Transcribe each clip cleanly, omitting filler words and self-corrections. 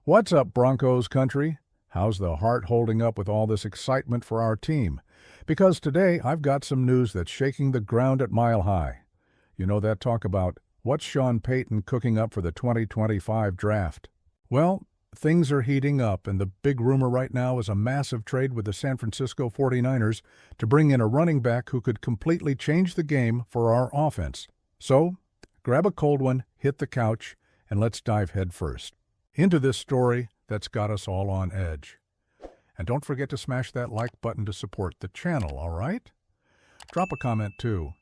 What's up, Broncos country? How's the heart holding up with all this excitement for our team? Because today I've got some news that's shaking the ground at Mile High. You know that talk about what's Sean Payton cooking up for the 2025 draft? Well, things are heating up, and the big rumor right now is a massive trade with the San Francisco 49ers to bring in a running back who could completely change the game for our offense. So, grab a cold one, hit the couch, and let's dive head first into this story that's got us all on edge. And don't forget to smash that like button to support the channel, all right? Drop a comment too.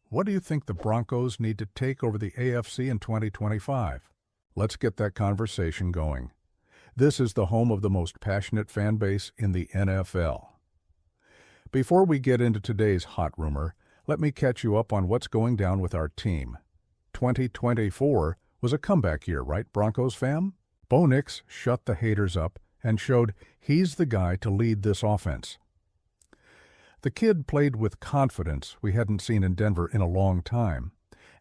What do you think the Broncos need to take over the AFC in 2025? Let's get that conversation going. This is the home of the most passionate fan base in the NFL. Before we get into today's hot rumor, let me catch you up on what's going down with our team. 2024 was a comeback year, right, Broncos fam? Bo Nix shut the haters up and showed he's the guy to lead this offense. The kid played with confidence we hadn't seen in Denver in a long time,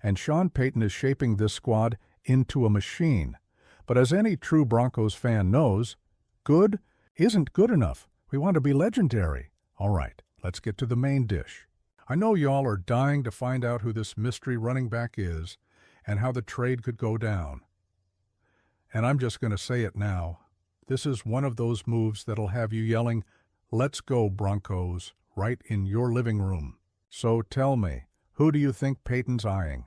and Sean Payton is shaping this squad into a machine. But as any true Broncos fan knows, good isn't good enough. We want to be legendary. All right, let's get to the main dish. I know y'all are dying to find out who this mystery running back is and how the trade could go down. And I'm just going to say it now. This is one of those moves that'll have you yelling, "Let's go, Broncos," right in your living room. So tell me, who do you think Payton's eyeing?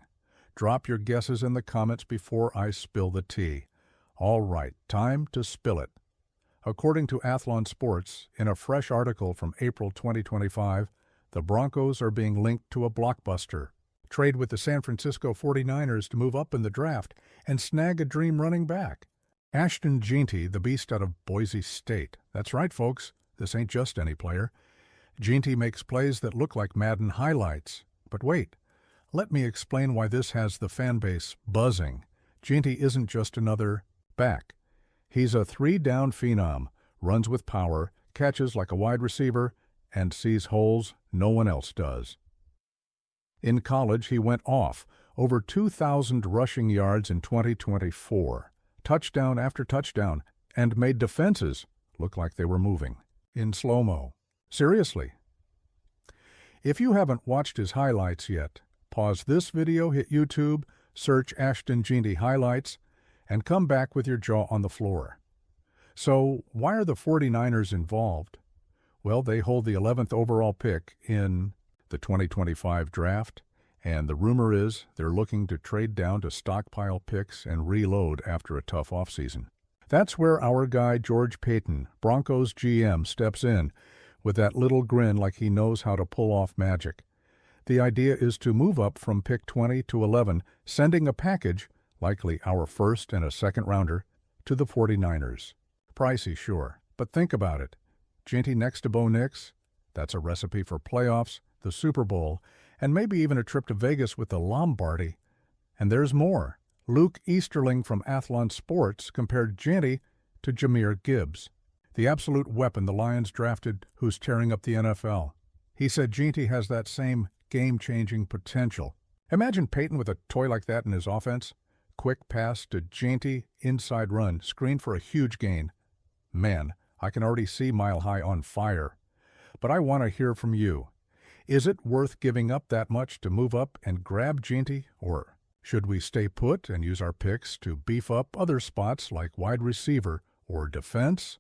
Drop your guesses in the comments before I spill the tea. All right, time to spill it. According to Athlon Sports, in a fresh article from April 2025, the Broncos are being linked to a blockbuster trade with the San Francisco 49ers to move up in the draft and snag a dream running back. Ashton Jeanty, the beast out of Boise State. That's right, folks. This ain't just any player. Jeanty makes plays that look like Madden highlights. But wait, let me explain why this has the fan base buzzing. Jeanty isn't just another back. He's a three-down phenom, runs with power, catches like a wide receiver, and sees holes no one else does. In college, he went off, over 2,000 rushing yards in 2024, touchdown after touchdown, and made defenses look like they were moving in slow-mo. Seriously. If you haven't watched his highlights yet, pause this video, hit YouTube, search Ashton Jeanty highlights, and come back with your jaw on the floor. So, why are the 49ers involved? Well, they hold the 11th overall pick in the 2025 draft, and the rumor is they're looking to trade down to stockpile picks and reload after a tough offseason. That's where our guy George Paton, Broncos GM, steps in with that little grin like he knows how to pull off magic. The idea is to move up from pick 20 to 11, sending a package, likely our first and a second rounder, to the 49ers. Pricey, sure, but think about it. Jeanty next to Bo Nix, that's a recipe for playoffs, the Super Bowl, and maybe even a trip to Vegas with the Lombardi. And there's more. Luke Easterling from Athlon Sports compared Jeanty to Jahmyr Gibbs, the absolute weapon the Lions drafted who's tearing up the NFL. He said Jeanty has that same game-changing potential. Imagine Payton with a toy like that in his offense. Quick pass to Jeanty, inside run, screen for a huge gain. Man, I can already see Mile High on fire. But I want to hear from you. Is it worth giving up that much to move up and grab Jeanty, or should we stay put and use our picks to beef up other spots like wide receiver or defense?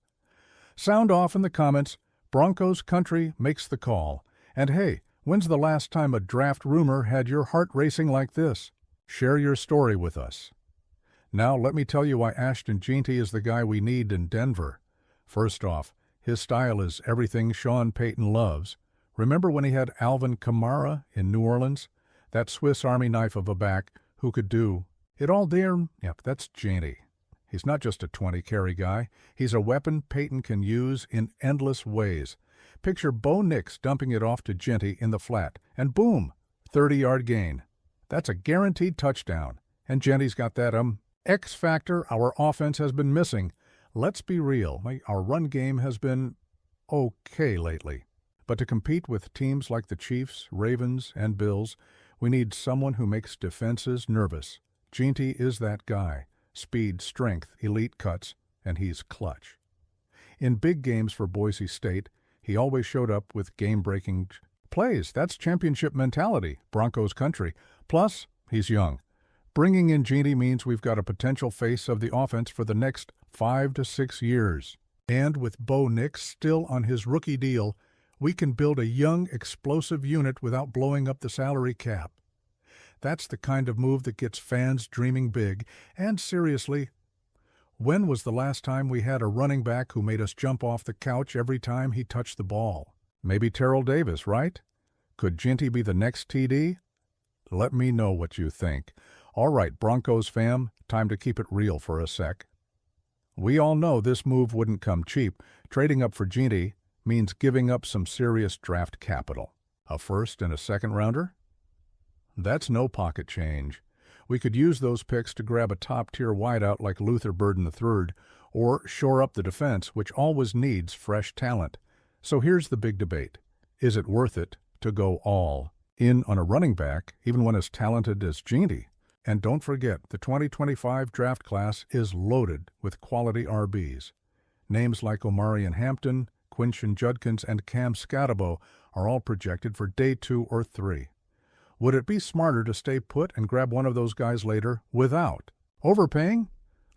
Sound off in the comments. Broncos country makes the call. And hey, when's the last time a draft rumor had your heart racing like this? Share your story with us. Now let me tell you why Ashton Jeanty is the guy we need in Denver. First off, his style is everything Sean Payton loves. Remember when he had Alvin Kamara in New Orleans? That Swiss Army knife of a back who could do it all there? Yep, that's Jeanty. He's not just a 20-carry guy. He's a weapon Payton can use in endless ways. Picture Bo Nix dumping it off to Jeanty in the flat, and boom, 30-yard gain. That's a guaranteed touchdown. And Jeanty's got that X factor our offense has been missing. Let's be real, our run game has been okay lately. But to compete with teams like the Chiefs, Ravens, and Bills, we need someone who makes defenses nervous. Jeanty is that guy. Speed, strength, elite cuts, and he's clutch. In big games for Boise State, he always showed up with game-breaking plays. That's championship mentality, Broncos country. Plus, he's young. Bringing in Jeanty means we've got a potential face of the offense for the next 5 to 6 years. And with Bo Nix still on his rookie deal, we can build a young, explosive unit without blowing up the salary cap. That's the kind of move that gets fans dreaming big. And seriously, when was the last time we had a running back who made us jump off the couch every time he touched the ball? Maybe Terrell Davis, right? Could Jeanty be the next TD? Let me know what you think. All right, Broncos fam, time to keep it real for a sec. We all know this move wouldn't come cheap. Trading up for Jeanty means giving up some serious draft capital. A first and a second rounder? That's no pocket change. We could use those picks to grab a top-tier wideout like Luther Burden III, or shore up the defense, which always needs fresh talent. So here's the big debate. Is it worth it to go all in on a running back, even when as talented as Jeanty? And don't forget, the 2025 draft class is loaded with quality RBs. Names like Omarion Hampton, Quinshon Judkins, and Cam Scatabo are all projected for day 2 or 3. Would it be smarter to stay put and grab one of those guys later without overpaying?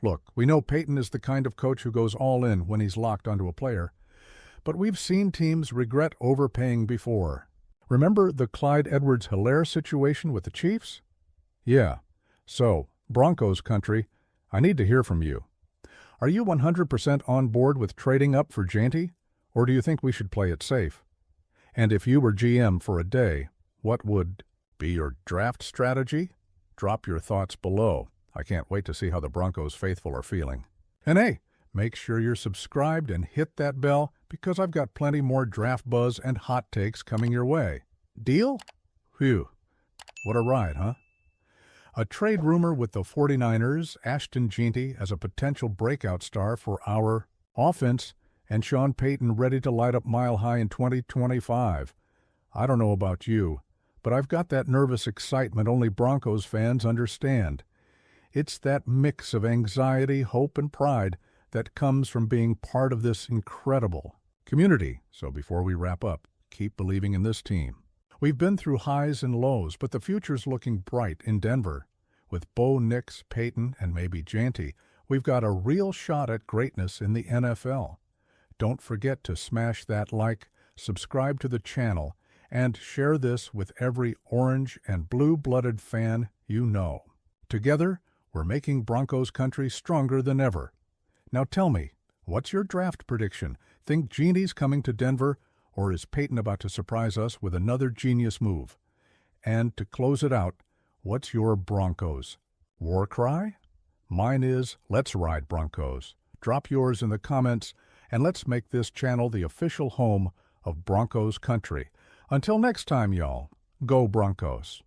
Look, we know Peyton is the kind of coach who goes all in when he's locked onto a player, but we've seen teams regret overpaying before. Remember the Clyde Edwards-Helaire situation with the Chiefs? Yeah. So, Broncos country, I need to hear from you. Are you 100% on board with trading up for Jeanty, or do you think we should play it safe? And if you were GM for a day, what would be your draft strategy? Drop your thoughts below. I can't wait to see how the Broncos faithful are feeling. And hey, make sure you're subscribed and hit that bell because I've got plenty more draft buzz and hot takes coming your way. Deal? Phew. What a ride, huh? A trade rumor with the 49ers, Ashton Jeanty as a potential breakout star for our offense, and Sean Payton ready to light up Mile High in 2025. I don't know about you, but I've got that nervous excitement only Broncos fans understand. It's that mix of anxiety, hope, and pride that comes from being part of this incredible community. So before we wrap up, keep believing in this team. We've been through highs and lows, but the future's looking bright in Denver. With Bo Nix, Peyton, and maybe Jeanty, we've got a real shot at greatness in the NFL. Don't forget to smash that like, subscribe to the channel, and share this with every orange and blue-blooded fan you know. Together, we're making Broncos country stronger than ever. Now tell me, what's your draft prediction? Think Jeanty's coming to Denver, or is Peyton about to surprise us with another genius move? And to close it out, what's your Broncos war cry? Mine is, let's ride Broncos. Drop yours in the comments, and let's make this channel the official home of Broncos country. Until next time, y'all, go Broncos.